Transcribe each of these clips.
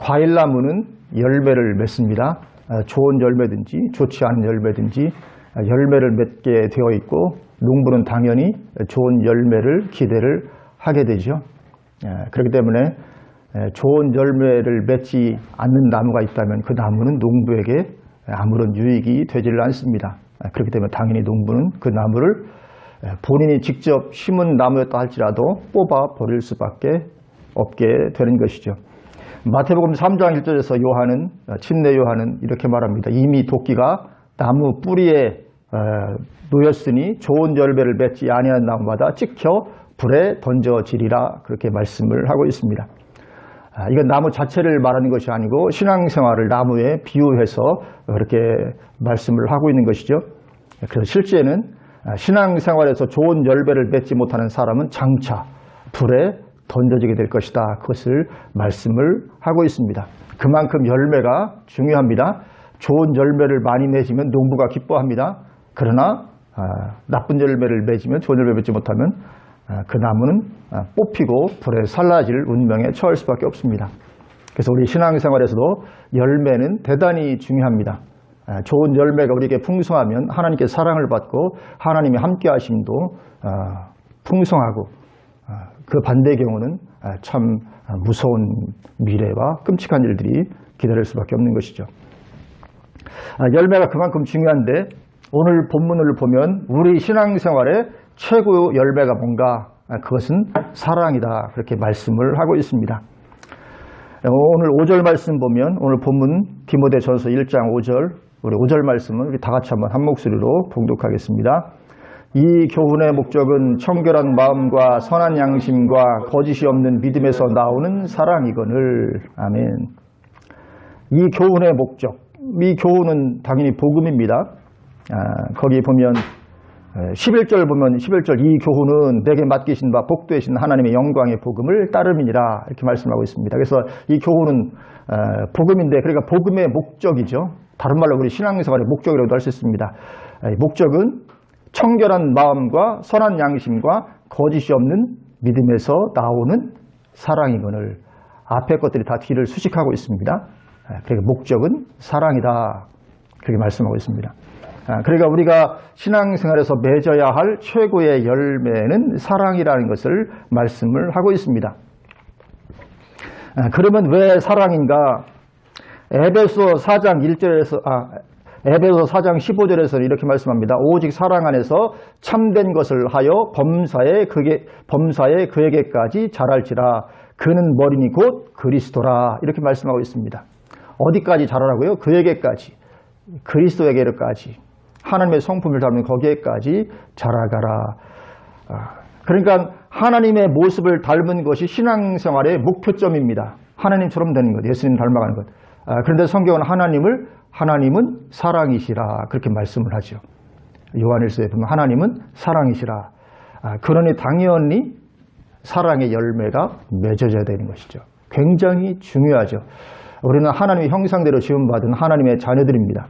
과일나무는 열매를 맺습니다. 좋은 열매든지 좋지 않은 열매든지 열매를 맺게 되어 있고 농부는 당연히 좋은 열매를 기대를 하게 되죠. 그렇기 때문에 좋은 열매를 맺지 않는 나무가 있다면 그 나무는 농부에게 아무런 유익이 되지를 않습니다. 그렇기 때문에 당연히 농부는 그 나무를 본인이 직접 심은 나무였다 할지라도 뽑아 버릴 수밖에 없게 되는 것이죠. 마태복음 3장 1절에서 침례 요한은 이렇게 말합니다. 이미 도끼가 나무 뿌리에 놓였으니 좋은 열매를 맺지 아니한 나무마다 찍혀 불에 던져지리라, 그렇게 말씀을 하고 있습니다. 이건 나무 자체를 말하는 것이 아니고 신앙생활을 나무에 비유해서 그렇게 말씀을 하고 있는 것이죠. 그래서 실제는 신앙생활에서 좋은 열매를 맺지 못하는 사람은 장차 불에 던져지게 될 것이다, 그것을 말씀을 하고 있습니다. 그만큼 열매가 중요합니다. 좋은 열매를 많이 맺으면 농부가 기뻐합니다. 그러나 나쁜 열매를 맺으면, 좋은 열매 맺지 못하면 그 나무는 뽑히고 불에 살라질 운명에 처할 수밖에 없습니다. 그래서 우리 신앙생활에서도 열매는 대단히 중요합니다. 좋은 열매가 우리에게 풍성하면 하나님께 사랑을 받고 하나님의 함께 하심도 풍성하고, 그 반대의 경우는 참 무서운 미래와 끔찍한 일들이 기다릴 수밖에 없는 것이죠. 열매가 그만큼 중요한데 오늘 본문을 보면 우리 신앙생활의 최고 열매가 뭔가, 그것은 사랑이다, 그렇게 말씀을 하고 있습니다. 오늘 5절 말씀 보면, 오늘 본문 디모데전서 1장 5절, 우리 5절 말씀은 우리 다 같이 한번 한 목소리로 봉독하겠습니다. 이 교훈의 목적은 청결한 마음과 선한 양심과 거짓이 없는 믿음에서 나오는 사랑이거늘. 아멘. 이 교훈의 목적, 이 교훈은 당연히 복음입니다. 거기 보면 11절 보면 11절, 이 교훈은 내게 맡기신 바 복되신 하나님의 영광의 복음을 따름이니라, 이렇게 말씀하고 있습니다. 그래서 이 교훈은 복음인데, 그러니까 복음의 목적이죠. 다른 말로 우리 신앙생활의 목적이라고도 할 수 있습니다. 목적은 청결한 마음과 선한 양심과 거짓이 없는 믿음에서 나오는 사랑이거늘. 앞에 것들이 다 뒤를 수식하고 있습니다. 그러니까 목적은 사랑이다, 그렇게 말씀하고 있습니다. 그러니까 우리가 신앙생활에서 맺어야 할 최고의 열매는 사랑이라는 것을 말씀을 하고 있습니다. 그러면 왜 사랑인가? 에베소 4장 1절에서 에베소 4장 15절에서는 이렇게 말씀합니다. 오직 사랑 안에서 참된 것을 하여 범사에 그에게까지 자랄지라. 그는 머리니 곧 그리스도라, 이렇게 말씀하고 있습니다. 어디까지 자라라고요? 그에게까지, 그리스도에게까지, 하나님의 성품을 닮은 거기에까지 자라가라. 그러니까 하나님의 모습을 닮은 것이 신앙생활의 목표점입니다. 하나님처럼 되는 것, 예수님 닮아가는 것. 그런데 성경은 하나님은 사랑이시라, 그렇게 말씀을 하죠. 요한일서에 보면 하나님은 사랑이시라. 그러니 당연히 사랑의 열매가 맺어져야 되는 것이죠. 굉장히 중요하죠. 우리는 하나님의 형상대로 지음받은 하나님의 자녀들입니다.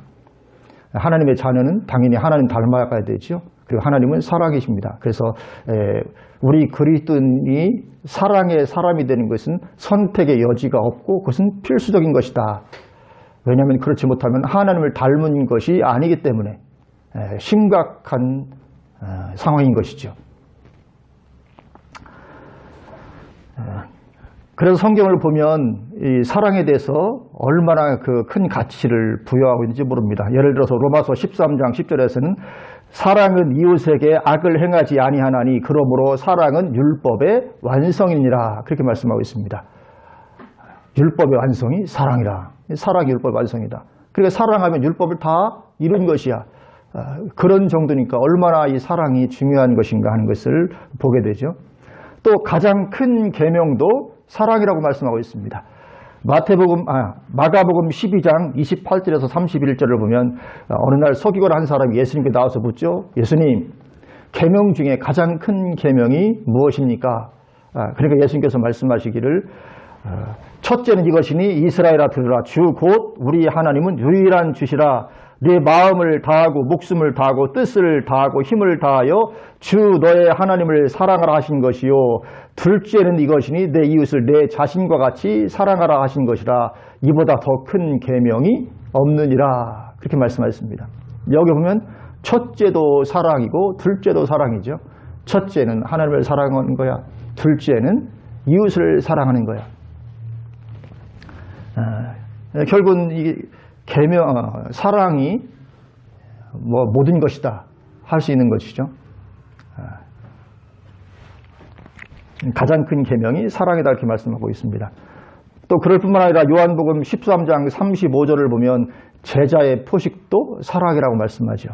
하나님의 자녀는 당연히 하나님 닮아가야 되죠. 그리고 하나님은 사랑이십니다. 그래서 우리 그리스도인이 사랑의 사람이 되는 것은 선택의 여지가 없고 그것은 필수적인 것이다. 왜냐하면 그렇지 못하면 하나님을 닮은 것이 아니기 때문에 심각한 상황인 것이죠. 그래서 성경을 보면 이 사랑에 대해서 얼마나 그 큰 가치를 부여하고 있는지 모릅니다. 예를 들어서 로마서 13장 10절에서는 사랑은 이웃에게 악을 행하지 아니하나니 그러므로 사랑은 율법의 완성이니라, 그렇게 말씀하고 있습니다. 율법의 완성이 사랑이라. 사랑이 율법의 완성이다. 그러니까 사랑하면 율법을 다 이룬 것이야. 그런 정도니까 얼마나 이 사랑이 중요한 것인가 하는 것을 보게 되죠. 또 가장 큰 계명도 사랑이라고 말씀하고 있습니다. 마가복음 12장 28절에서 31절을 보면 어느 날 서기관 한 사람이 예수님께 나와서 묻죠. 예수님, 계명 중에 가장 큰 계명이 무엇입니까? 그러니까 예수님께서 말씀하시기를 첫째는 이것이니 이스라엘아 들으라. 주 곧 우리 하나님은 유일한 주시라. 네 마음을 다하고 목숨을 다하고 뜻을 다하고 힘을 다하여 주 너의 하나님을 사랑하라 하신 것이요 둘째는 이것이니 내 이웃을 내 자신과 같이 사랑하라 하신 것이라 이보다 더 큰 계명이 없느니라 그렇게 말씀하셨습니다. 여기 보면 첫째도 사랑이고 둘째도 사랑이죠. 첫째는 하나님을 사랑하는 거야. 둘째는 이웃을 사랑하는 거야. 결국은 이 사랑이 모든 것이다 할 수 있는 것이죠. 가장 큰 계명이 사랑이다 이렇게 말씀하고 있습니다. 또 그럴 뿐만 아니라 요한복음 13장 35절을 보면 제자의 표식도 사랑이라고 말씀하죠.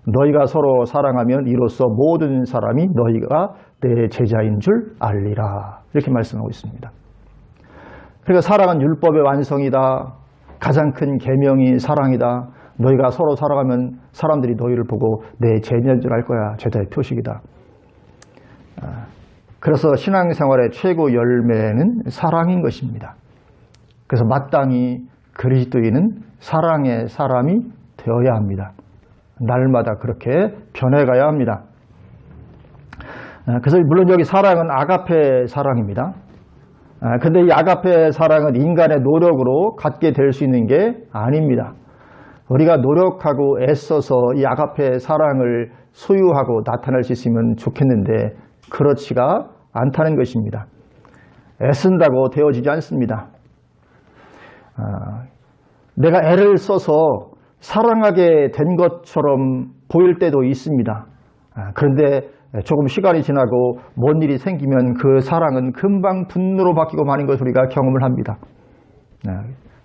너희가 서로 사랑하면 이로써 모든 사람이 너희가 내 제자인 줄 알리라 이렇게 말씀하고 있습니다. 그러니까 사랑은 율법의 완성이다. 가장 큰 계명이 사랑이다. 너희가 서로 살아가면 사람들이 너희를 보고 내 제자인 줄 알 거야. 제자의 표식이다. 그래서 신앙생활의 최고 열매는 사랑인 것입니다. 그래서 마땅히 그리스도인은 사랑의 사람이 되어야 합니다. 날마다 그렇게 변해가야 합니다. 그래서 물론 여기 사랑은 아가페 사랑입니다. 근데 이 아가페 사랑은 인간의 노력으로 갖게 될 수 있는 게 아닙니다. 우리가 노력하고 애써서 이 아가페 사랑을 소유하고 나타낼 수 있으면 좋겠는데 그렇지가 않다는 것입니다. 애쓴다고 되어지지 않습니다. 내가 애를 써서 사랑하게 된 것처럼 보일 때도 있습니다. 그런데 조금 시간이 지나고 뭔 일이 생기면 그 사랑은 금방 분노로 바뀌고 마는 것을 우리가 경험을 합니다.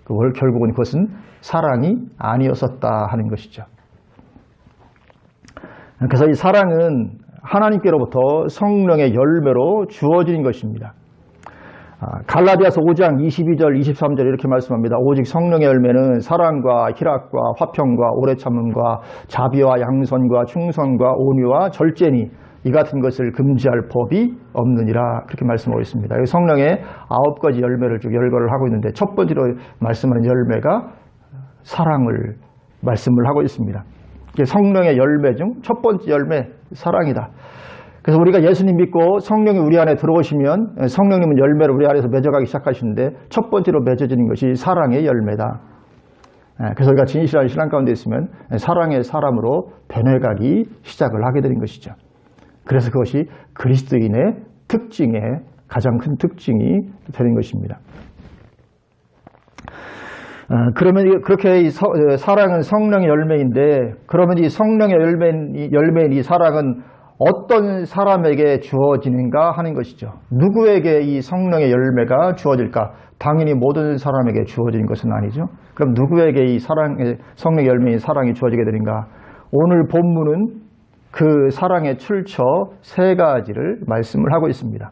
결국은 그것은 사랑이 아니었었다 하는 것이죠. 그래서 이 사랑은 하나님께로부터 성령의 열매로 주어지는 것입니다. 갈라디아서 5장 22절 23절 이렇게 말씀합니다. 오직 성령의 열매는 사랑과 희락과 화평과 오래 참음과 자비와 양선과 충성과 온유와 절제니 이 같은 것을 금지할 법이 없느니라 그렇게 말씀하고 있습니다. 여기 성령의 9가지 열매를 쭉 열거를 하고 있는데 첫 번째로 말씀하는 열매가 사랑을 말씀을 하고 있습니다. 성령의 열매 중 첫 번째 열매 사랑이다. 그래서 우리가 예수님 믿고 성령이 우리 안에 들어오시면 성령님은 열매를 우리 안에서 맺어가기 시작하시는데 첫 번째로 맺어지는 것이 사랑의 열매다. 그래서 우리가 진실한 신앙 가운데 있으면 사랑의 사람으로 변해가기 시작을 하게 되는 것이죠. 그래서 그것이 그리스도인의 특징의 가장 큰 특징이 되는 것입니다. 그러면 그렇게 사랑은 성령의 열매인데 그러면 이 성령의 열매인 이 사랑은 어떤 사람에게 주어지는가 하는 것이죠. 누구에게 이 성령의 열매가 주어질까? 당연히 모든 사람에게 주어지는 것은 아니죠. 그럼 누구에게 이 성령의 열매인 사랑이 주어지게 되는가? 오늘 본문은 그 사랑의 출처 3가지를 말씀을 하고 있습니다.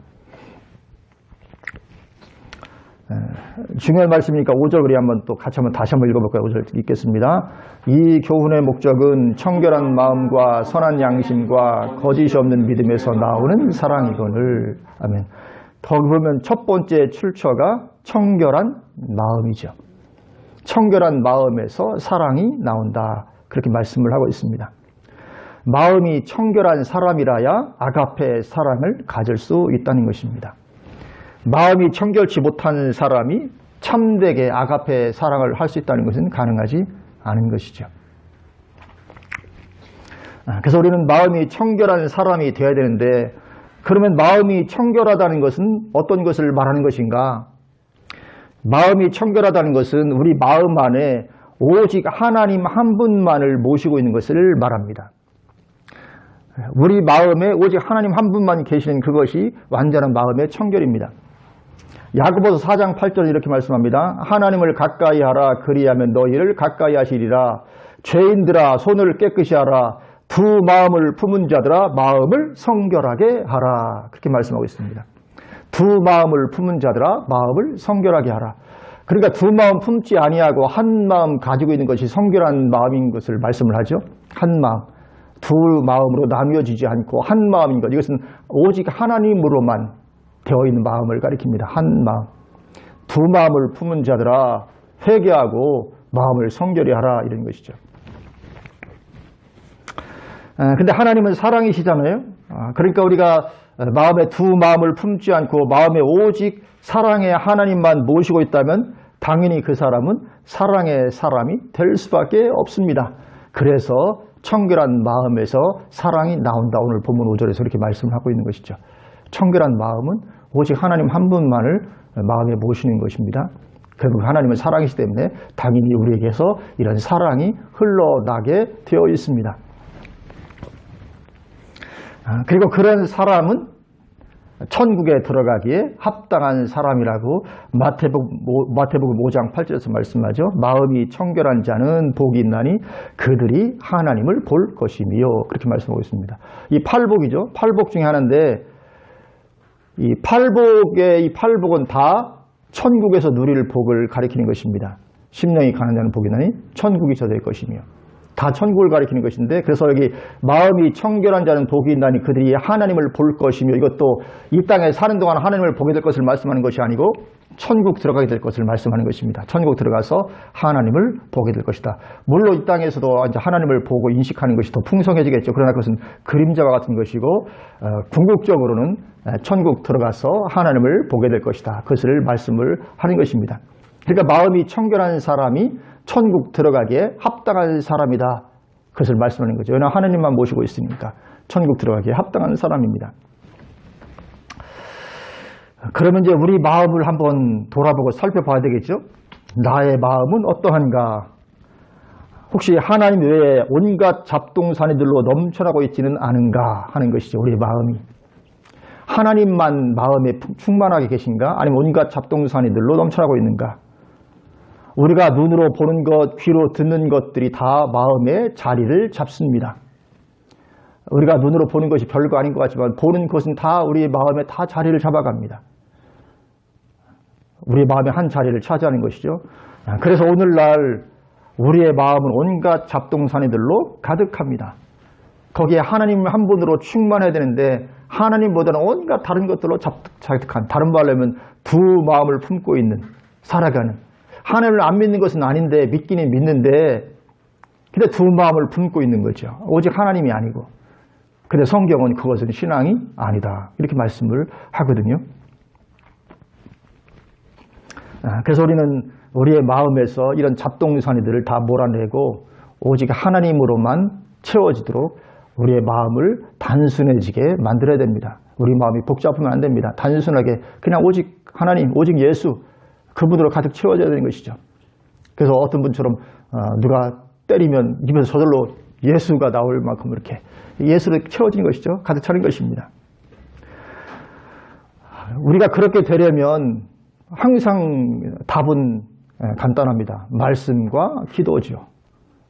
중요한 말씀이니까 5절 우리 또 다시 한번 읽어볼까요? 5절 읽겠습니다. 이 교훈의 목적은 청결한 마음과 선한 양심과 거짓이 없는 믿음에서 나오는 사랑이거늘. 아멘. 거기 보면 첫 번째 출처가 청결한 마음이죠. 청결한 마음에서 사랑이 나온다. 그렇게 말씀을 하고 있습니다. 마음이 청결한 사람이라야 아가페 사랑을 가질 수 있다는 것입니다. 마음이 청결치 못한 사람이 참되게 아가페 사랑을 할 수 있다는 것은 가능하지 않은 것이죠. 그래서 우리는 마음이 청결한 사람이 되어야 되는데 그러면 마음이 청결하다는 것은 어떤 것을 말하는 것인가? 마음이 청결하다는 것은 우리 마음 안에 오직 하나님 한 분만을 모시고 있는 것을 말합니다. 우리 마음에 오직 하나님 한 분만 계시는 그것이 완전한 마음의 청결입니다. 야고보서 4장 8절 이렇게 말씀합니다. 하나님을 가까이 하라. 그리하면 너희를 가까이 하시리라. 죄인들아 손을 깨끗이 하라. 두 마음을 품은 자들아 마음을 성결하게 하라. 그렇게 말씀하고 있습니다. 두 마음을 품은 자들아 마음을 성결하게 하라. 그러니까 두 마음 품지 아니하고 한 마음 가지고 있는 것이 성결한 마음인 것을 말씀을 하죠. 한 마음. 두 마음으로 나뉘어지지 않고 한 마음인 것. 이것은 오직 하나님으로만 되어 있는 마음을 가리킵니다. 한 마음. 두 마음을 품은 자들아 회개하고 마음을 성결히 하라 이런 것이죠. 근데 하나님은 사랑이시잖아요. 그러니까 우리가 마음에 두 마음을 품지 않고 마음에 오직 사랑의 하나님만 모시고 있다면 당연히 그 사람은 사랑의 사람이 될 수밖에 없습니다. 그래서 청결한 마음에서 사랑이 나온다. 오늘 본문 5절에서 이렇게 말씀을 하고 있는 것이죠. 청결한 마음은 오직 하나님 한 분만을 마음에 모시는 것입니다. 결국 하나님은 사랑이시기 때문에 당연히 우리에게서 이런 사랑이 흘러나게 되어 있습니다. 그리고 그런 사람은 천국에 들어가기에 합당한 사람이라고 마태복음 5장 8절에서 말씀하죠. 마음이 청결한 자는 복이 있나니 그들이 하나님을 볼 것이며 그렇게 말씀하고 있습니다. 이 팔복이죠. 팔복 중에 하나인데 이 팔복은 다 천국에서 누릴 복을 가리키는 것입니다. 심령이 가난한 자는 복이 있나니 천국이 저될 것이며 다 천국을 가리키는 것인데 그래서 여기 마음이 청결한 자는 복이 있나니 그들이 하나님을 볼 것이며 이것도 이 땅에 사는 동안 하나님을 보게 될 것을 말씀하는 것이 아니고 천국 들어가게 될 것을 말씀하는 것입니다. 천국 들어가서 하나님을 보게 될 것이다. 물론 이 땅에서도 이제 하나님을 보고 인식하는 것이 더 풍성해지겠죠. 그러나 그것은 그림자와 같은 것이고 궁극적으로는 천국 들어가서 하나님을 보게 될 것이다. 그것을 말씀을 하는 것입니다. 그러니까 마음이 청결한 사람이 천국 들어가기에 합당한 사람이다. 그것을 말씀하는 거죠. 왜냐하면 하나님만 모시고 있으니까 천국 들어가기에 합당한 사람입니다. 그러면 이제 우리 마음을 한번 돌아보고 살펴봐야 되겠죠. 나의 마음은 어떠한가? 혹시 하나님 외에 온갖 잡동사니들로 넘쳐나고 있지는 않은가 하는 것이죠. 우리의 마음이. 하나님만 마음에 충만하게 계신가? 아니면 온갖 잡동사니들로 넘쳐나고 있는가? 우리가 눈으로 보는 것, 귀로 듣는 것들이 다 마음에 자리를 잡습니다. 우리가 눈으로 보는 것이 별거 아닌 것 같지만 보는 것은 다 우리의 마음에 다 자리를 잡아갑니다. 우리의 마음에 한 자리를 차지하는 것이죠. 그래서 오늘날 우리의 마음은 온갖 잡동사니들로 가득합니다. 거기에 하나님 한 분으로 충만해야 되는데 하나님보다는 온갖 다른 것들로 자득한, 다른 말로 하면 두 마음을 품고 있는, 살아가는, 하나님을 안 믿는 것은 아닌데 믿기는 믿는데 근데 두 마음을 품고 있는 거죠. 오직 하나님이 아니고. 근데 성경은 그것은 신앙이 아니다. 이렇게 말씀을 하거든요. 그래서 우리는 우리의 마음에서 이런 잡동사니들을 다 몰아내고 오직 하나님으로만 채워지도록 우리의 마음을 단순해지게 만들어야 됩니다. 우리 마음이 복잡하면 안 됩니다. 단순하게 그냥 오직 하나님, 오직 예수 그분으로 가득 채워져야 되는 것이죠. 그래서 어떤 분처럼 누가 때리면 입에서 저절로 예수가 나올 만큼 이렇게 예수로 채워지는 것이죠. 가득 차는 것입니다. 우리가 그렇게 되려면 항상 답은 간단합니다. 말씀과 기도죠.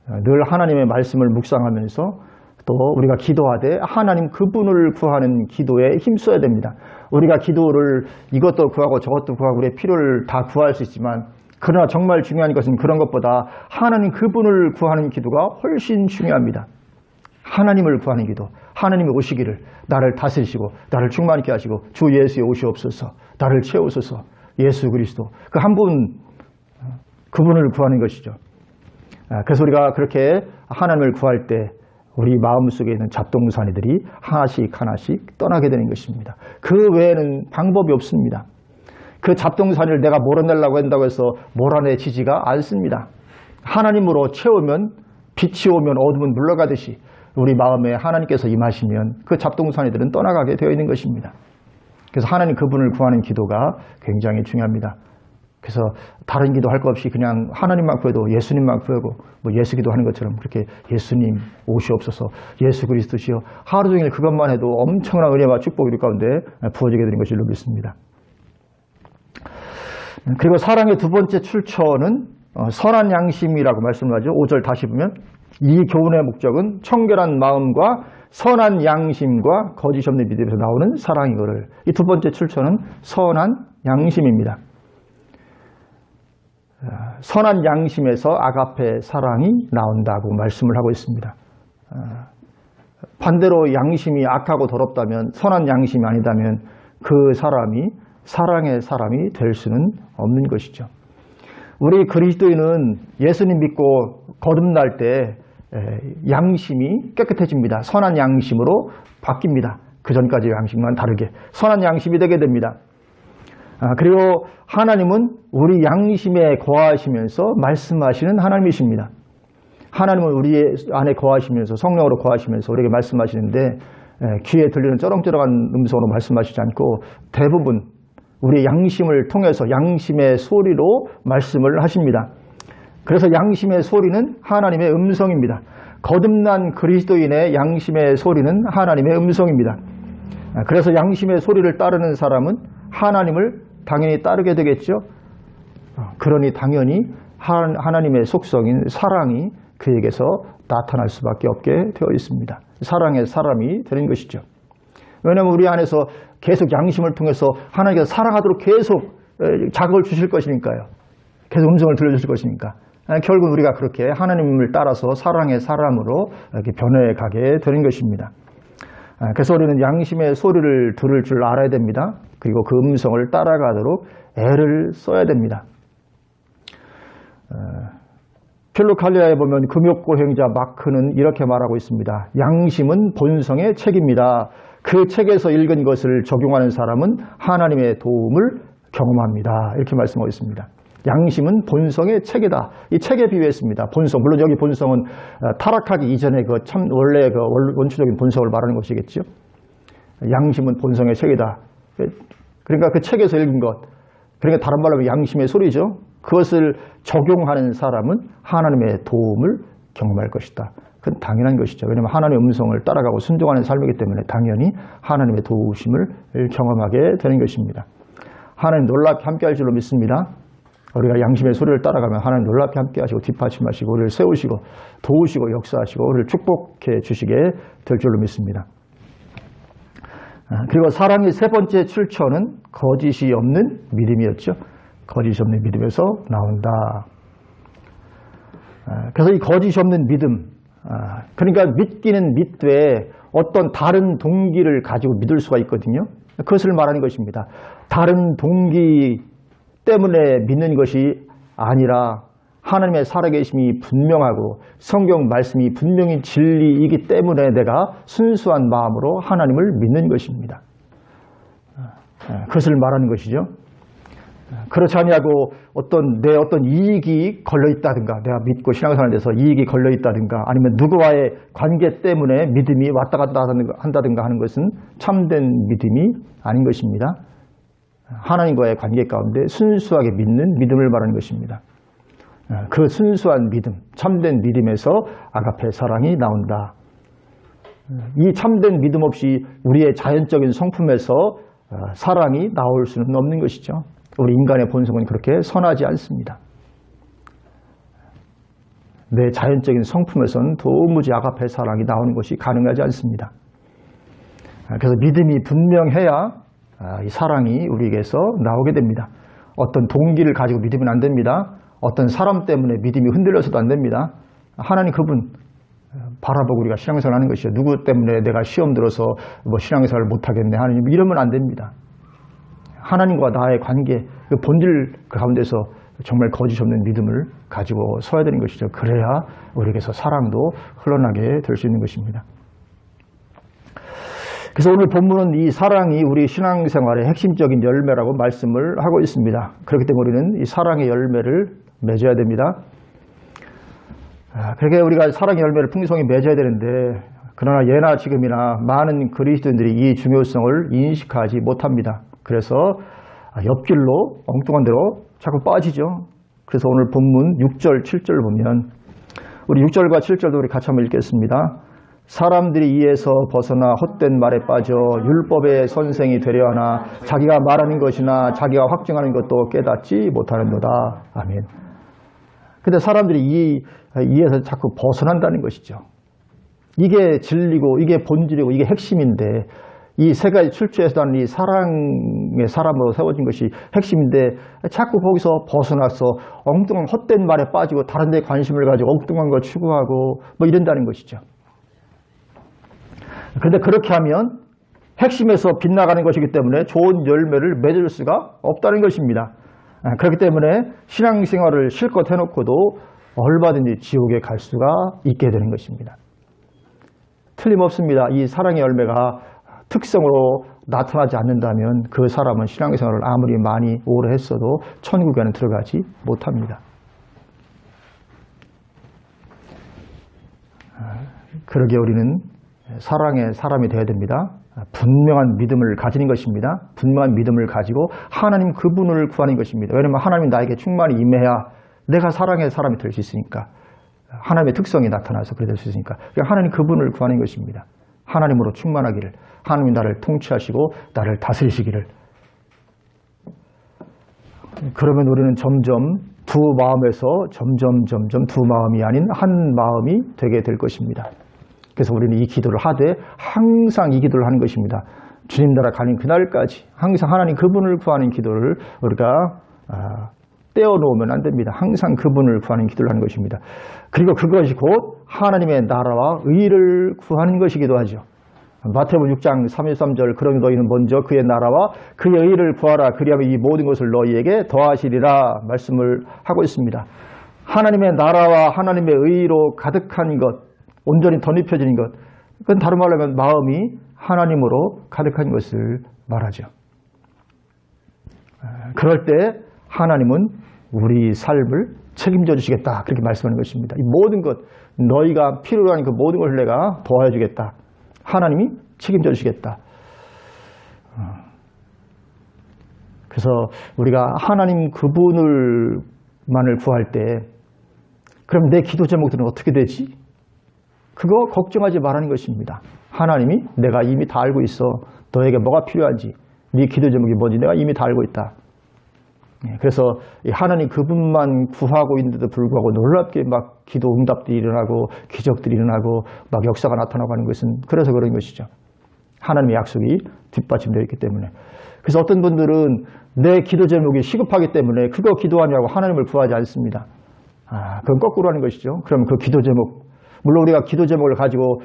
늘 하나님의 말씀을 묵상하면서 또 우리가 기도하되 하나님 그분을 구하는 기도에 힘써야 됩니다. 우리가 기도를 이것도 구하고 저것도 구하고 우리의 필요를 다 구할 수 있지만 그러나 정말 중요한 것은 그런 것보다 하나님 그분을 구하는 기도가 훨씬 중요합니다. 하나님을 구하는 기도, 하나님이 오시기를 나를 다스리시고 나를 충만케 하시고 주 예수에 오시옵소서, 나를 채우소서, 예수 그리스도 그 한 분 그분을 구하는 것이죠. 그래서 우리가 그렇게 하나님을 구할 때 우리 마음속에 있는 잡동사니들이 하나씩 하나씩 떠나게 되는 것입니다. 그 외에는 방법이 없습니다. 그 잡동사니를 내가 몰아내려고 한다고 해서 몰아내지지가 않습니다. 하나님으로 채우면 빛이 오면 어둠은 물러가듯이 우리 마음에 하나님께서 임하시면 그 잡동사니들은 떠나가게 되어 있는 것입니다. 그래서 하나님 그분을 구하는 기도가 굉장히 중요합니다. 그래서 다른 기도 할 것 없이 그냥 하나님만 구해도 예수님만 구하고 뭐 예수 기도하는 것처럼 그렇게 예수님 오시옵소서, 예수 그리스도시여 하루 종일 그것만 해도 엄청난 은혜와 축복이 우리 가운데 부어지게 되는 것을 믿습니다. 그리고 사랑의 두 번째 출처는 선한 양심이라고 말씀을 하죠. 5절 다시 보면 이 교훈의 목적은 청결한 마음과 선한 양심과 거짓 없는 믿음에서 나오는 사랑이거를. 이 두 번째 출처는 선한 양심입니다. 선한 양심에서 아가페 사랑이 나온다고 말씀을 하고 있습니다. 반대로 양심이 악하고 더럽다면, 선한 양심이 아니다면 그 사람이 사랑의 사람이 될 수는 없는 것이죠. 우리 그리스도인은 예수님 믿고 거듭날 때 양심이 깨끗해집니다. 선한 양심으로 바뀝니다. 그 전까지의 양심과는 다르게 선한 양심이 되게 됩니다. 그리고 하나님은 우리 양심에 거하시면서 말씀하시는 하나님이십니다. 하나님은 우리 안에 거하시면서 성령으로 거하시면서 우리에게 말씀하시는데 귀에 들리는 쩌렁쩌렁한 음성으로 말씀하시지 않고 대부분 우리 양심을 통해서 양심의 소리로 말씀을 하십니다. 그래서 양심의 소리는 하나님의 음성입니다. 거듭난 그리스도인의 양심의 소리는 하나님의 음성입니다. 그래서 양심의 소리를 따르는 사람은 하나님을 당연히 따르게 되겠죠. 그러니 당연히 하나님의 속성인 사랑이 그에게서 나타날 수밖에 없게 되어 있습니다. 사랑의 사람이 되는 것이죠. 왜냐하면 우리 안에서 계속 양심을 통해서 하나님께서 사랑하도록 계속 자극을 주실 것이니까요. 계속 음성을 들려주실 것이니까. 결국 우리가 그렇게 하나님을 따라서 사랑의 사람으로 이렇게 변해가게 되는 것입니다. 그래서 우리는 양심의 소리를 들을 줄 알아야 됩니다. 그리고 그 음성을 따라가도록 애를 써야 됩니다. 필로칼리아에 보면 금욕고행자 마크는 이렇게 말하고 있습니다. 양심은 본성의 책입니다. 그 책에서 읽은 것을 적용하는 사람은 하나님의 도움을 경험합니다. 이렇게 말씀하고 있습니다. 양심은 본성의 책이다. 이 책에 비유했습니다. 본성, 물론 여기 본성은 타락하기 이전에 원래 원초적인 본성을 말하는 것이겠죠. 양심은 본성의 책이다. 그러니까 그 책에서 읽은 것, 그러니까 다른 말로 하면 양심의 소리죠. 그것을 적용하는 사람은 하나님의 도움을 경험할 것이다. 그건 당연한 것이죠. 왜냐하면 하나님의 음성을 따라가고 순종하는 삶이기 때문에 당연히 하나님의 도우심을 경험하게 되는 것입니다. 하나님 놀랍게 함께 할 줄로 믿습니다. 우리가 양심의 소리를 따라가면 하나님 놀랍게 함께 하시고 뒷받침하시고 우리를 세우시고 도우시고 역사하시고 우리를 축복해 주시게 될 줄로 믿습니다. 그리고 사랑의 세 번째 출처는 거짓이 없는 믿음이었죠. 거짓이 없는 믿음에서 나온다. 그래서 이 거짓이 없는 믿음, 그러니까 믿기는 믿되 어떤 다른 동기를 가지고 믿을 수가 있거든요. 그것을 말하는 것입니다. 다른 동기 때문에 믿는 것이 아니라 하나님의 살아계심이 분명하고 성경 말씀이 분명히 진리이기 때문에 내가 순수한 마음으로 하나님을 믿는 것입니다. 그것을 말하는 것이죠. 그렇지 않냐고 어떤 이익이 걸려있다든가 내가 믿고 신앙생활에 대해서 이익이 걸려있다든가 아니면 누구와의 관계 때문에 믿음이 왔다 갔다 한다든가 하는 것은 참된 믿음이 아닌 것입니다. 하나님과의 관계 가운데 순수하게 믿는 믿음을 말하는 것입니다. 그 순수한 믿음, 참된 믿음에서 아가페 사랑이 나온다. 이 참된 믿음 없이 우리의 자연적인 성품에서 사랑이 나올 수는 없는 것이죠. 우리 인간의 본성은 그렇게 선하지 않습니다. 내 자연적인 성품에서는 도무지 아가페 사랑이 나오는 것이 가능하지 않습니다. 그래서 믿음이 분명해야 이 사랑이 우리에게서 나오게 됩니다. 어떤 동기를 가지고 믿으면 안 됩니다. 어떤 사람 때문에 믿음이 흔들려서도 안 됩니다. 하나님 그분 바라보고 우리가 신앙생활 하는 것이죠. 누구 때문에 내가 시험 들어서 신앙생활을 못하겠네 하나님 이러면 안 됩니다. 하나님과 나의 관계, 그 본질 그 가운데서 정말 거짓 없는 믿음을 가지고 서야 되는 것이죠. 그래야 우리에게서 사랑도 흘러나게 될 수 있는 것입니다. 그래서 오늘 본문은 이 사랑이 우리 신앙생활의 핵심적인 열매라고 말씀을 하고 있습니다. 그렇기 때문에 우리는 이 사랑의 열매를 맺어야 됩니다. 그렇게 우리가 사랑의 열매를 풍성히 맺어야 되는데 그러나 예나 지금이나 많은 그리스도인들이 이 중요성을 인식하지 못합니다. 그래서 옆길로 엉뚱한 대로 자꾸 빠지죠. 그래서 오늘 본문 6절, 7절 보면 우리 6절과 7절도 우리 같이 한번 읽겠습니다. 사람들이 이에서 벗어나 헛된 말에 빠져 율법의 선생이 되려 하나 자기가 말하는 것이나 자기가 확증하는 것도 깨닫지 못하는도다. 아멘. 근데 사람들이 이에서 자꾸 벗어난다는 것이죠. 이게 진리고 이게 본질이고 이게 핵심인데 이 세 가지 출처에서 나는 이 사랑의 사람으로 세워진 것이 핵심인데 자꾸 거기서 벗어나서 엉뚱한 헛된 말에 빠지고 다른 데 관심을 가지고 엉뚱한 걸 추구하고 이런다는 것이죠. 그런데 그렇게 하면 핵심에서 빗나가는 것이기 때문에 좋은 열매를 맺을 수가 없다는 것입니다. 그렇기 때문에 신앙생활을 실컷 해놓고도 얼마든지 지옥에 갈 수가 있게 되는 것입니다. 틀림없습니다. 이 사랑의 열매가 특성으로 나타나지 않는다면 그 사람은 신앙생활을 아무리 많이 오래 했어도 천국에는 들어가지 못합니다. 그러기에 우리는 사랑의 사람이 되어야 됩니다. 분명한 믿음을 가지는 것입니다. 분명한 믿음을 가지고 하나님 그분을 구하는 것입니다. 왜냐하면 하나님이 나에게 충만히 임해야 내가 사랑의 사람이 될 수 있으니까. 하나님의 특성이 나타나서 그래 될 수 있으니까. 하나님 그분을 구하는 것입니다. 하나님으로 충만하기를, 하나님이 나를 통치하시고 나를 다스리시기를. 그러면 우리는 점점 두 마음에서 점점 두 마음이 아닌 한 마음이 되게 될 것입니다. 그래서 우리는 이 기도를 하되 항상 이 기도를 하는 것입니다. 주님 나라 가는 그날까지 항상 하나님 그분을 구하는 기도를 우리가 떼어놓으면 안 됩니다. 항상 그분을 구하는 기도를 하는 것입니다. 그리고 그것이 곧 하나님의 나라와 의를 구하는 것이기도 하죠. 마태복음 6장 33절 그러니 너희는 먼저 그의 나라와 그의 의를 구하라. 그리하면 이 모든 것을 너희에게 더하시리라 말씀을 하고 있습니다. 하나님의 나라와 하나님의 의로 가득한 것, 온전히 덧입혀지는 것, 그건 다른 말로 하면 마음이 하나님으로 가득한 것을 말하죠. 그럴 때 하나님은 우리 삶을 책임져 주시겠다 그렇게 말씀하는 것입니다. 이 모든 것, 너희가 필요로 하는 그 모든 것을 내가 도와줘 주겠다. 하나님이 책임져 주시겠다. 그래서 우리가 하나님 그분을만을 구할 때 그럼 내 기도 제목들은 어떻게 되지? 그거 걱정하지 말라는 것입니다. 하나님이 내가 이미 다 알고 있어. 너에게 뭐가 필요한지, 네 기도 제목이 뭔지 내가 이미 다 알고 있다. 그래서 하나님 그분만 구하고 있는데도 불구하고 놀랍게 막 기도 응답들이 일어나고 기적들이 일어나고 막 역사가 나타나고 하는 것은 그래서 그런 것이죠. 하나님의 약속이 뒷받침되어 있기 때문에. 그래서 어떤 분들은 내 기도 제목이 시급하기 때문에 그거 기도하냐고 하나님을 구하지 않습니다. 그건 거꾸로 하는 것이죠. 그럼 그 기도 제목, 물론 우리가 기도 제목을 가지고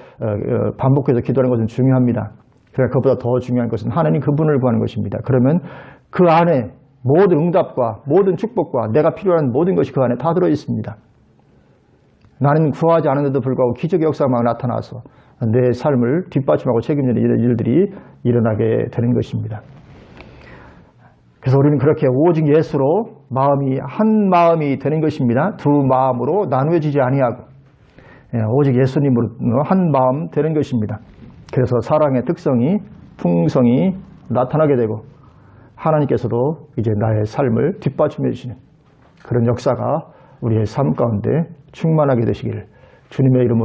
반복해서 기도하는 것은 중요합니다. 그러나 그보다 더 중요한 것은 하나님 그분을 구하는 것입니다. 그러면 그 안에 모든 응답과 모든 축복과 내가 필요한 모든 것이 그 안에 다 들어있습니다. 나는 구하지 않았는데도 불구하고 기적의 역사가 막 나타나서 내 삶을 뒷받침하고 책임지는 일들이 일어나게 되는 것입니다. 그래서 우리는 그렇게 오직 예수로 마음이 한 마음이 되는 것입니다. 두 마음으로 나누어지지 아니하고 오직 예수님으로 한 마음 되는 것입니다. 그래서 사랑의 특성이 풍성이 나타나게 되고 하나님께서도 이제 나의 삶을 뒷받침해 주시는 그런 역사가 우리의 삶 가운데 충만하게 되시기를 주님의 이름으로